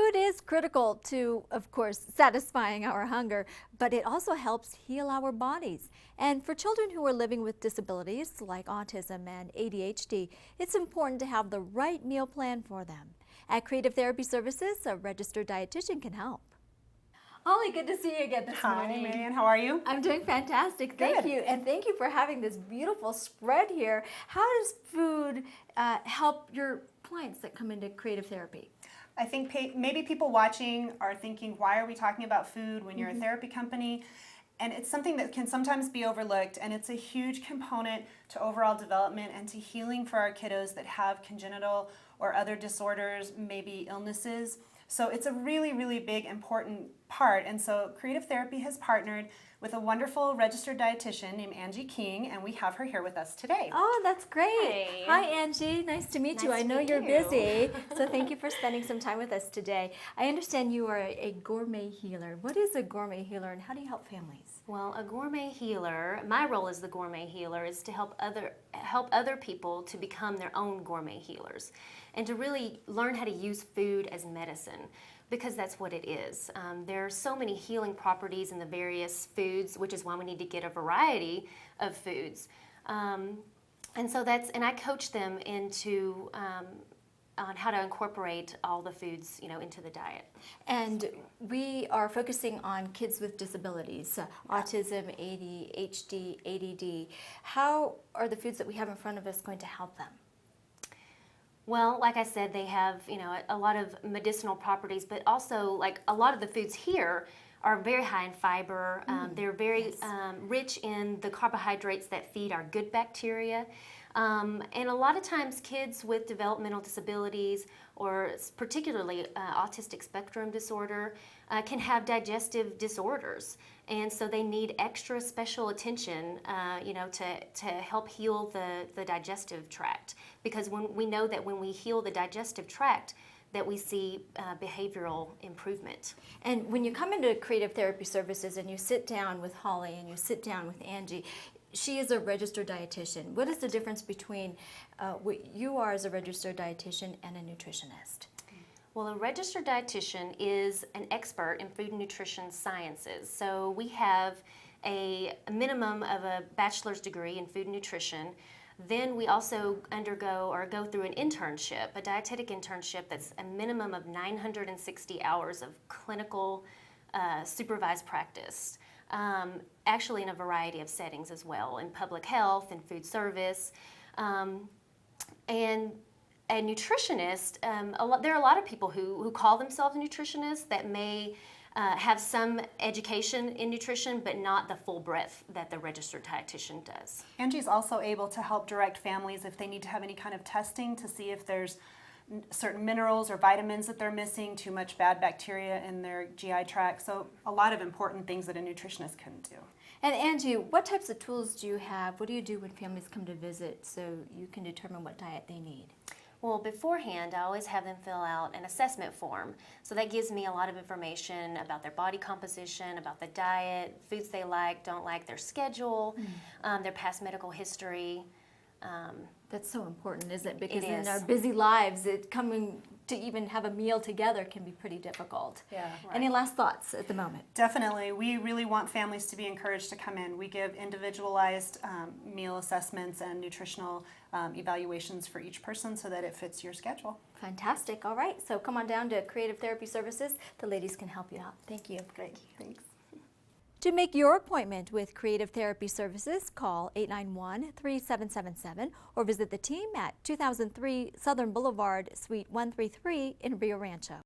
Food is critical to, of course, satisfying our hunger, but it also helps heal our bodies. And for children who are living with disabilities like autism and ADHD, it's important to have the right meal plan for them. At Creative Therapy Services, a registered dietitian can help. Holly, good to see you again this morning. Hi, Marianne. How are you? I'm doing fantastic. Thank you. And thank you for having this beautiful spread here. How does food help your clients that come into creative therapy? I think maybe people watching are thinking, why are we talking about food when you're a therapy company? And it's something that can sometimes be overlooked, and it's a huge component to overall development and to healing for our kiddos that have congenital or other disorders, maybe illnesses. So it's a really, really big, important part. And so Creative Therapy has partnered with a wonderful registered dietitian named Angie King, and we have her here with us today. Oh, that's great. Hey. Hi, Angie. Nice to meet you. I know you're busy, so thank you for spending some time with us today. I understand you are a gourmet healer. What is a gourmet healer, and how do you help families? Well, a gourmet healer, my role as the gourmet healer is to help other people to become their own gourmet healers and to really learn how to use food as medicine, because that's what it is. There are so many healing properties in the various foods, which is why we need to get a variety of foods. And I coach them into on how to incorporate all the foods, into the diet. And we are focusing on kids with disabilities, autism, ADHD, ADD. How are the foods that we have in front of us going to help them? Well, like I said, they have, a lot of medicinal properties, but also like a lot of the foods here are very high in fiber. They're very rich in the carbohydrates that feed our good bacteria. And a lot of times kids with developmental disabilities or particularly autistic spectrum disorder can have digestive disorders. And so they need extra special attention, to help heal the digestive tract. Because we know that when we heal the digestive tract, that we see behavioral improvement. And when you come into Creative Therapy Services and you sit down with Holly and you sit down with Angie, she is a registered dietitian. What is the difference between what you are as a registered dietitian and a nutritionist? Well, a registered dietitian is an expert in food and nutrition sciences. So we have a minimum of a bachelor's degree in food and nutrition. Then we also go through an internship, a dietetic internship that's a minimum of 960 hours of clinical supervised practice. Actually in a variety of settings as well, in public health and food service. And a nutritionist, there are a lot of people who call themselves nutritionists that may have some education in nutrition, but not the full breadth that the registered dietitian does. Angie's also able to help direct families if they need to have any kind of testing to see if there's certain minerals or vitamins that they're missing, too much bad bacteria in their GI tract. So a lot of important things that a nutritionist can do. And Angie, what types of tools do you have? What do you do when families come to visit so you can determine what diet they need? Well, beforehand, I always have them fill out an assessment form. So that gives me a lot of information about their body composition, about the diet, foods they like, don't like, their schedule, their past medical history. That's so important, isn't it? Because in our busy lives, coming to even have a meal together can be pretty difficult. Yeah, right. Any last thoughts at the moment? Definitely. We really want families to be encouraged to come in. We give individualized meal assessments and nutritional evaluations for each person so that it fits your schedule. Fantastic. All right. So come on down to Creative Therapy Services. The ladies can help you out. Thank you. Great. Thanks. To make your appointment with Creative Therapy Services, call 891-3777 or visit the team at 2003 Southern Boulevard, Suite 133 in Rio Rancho.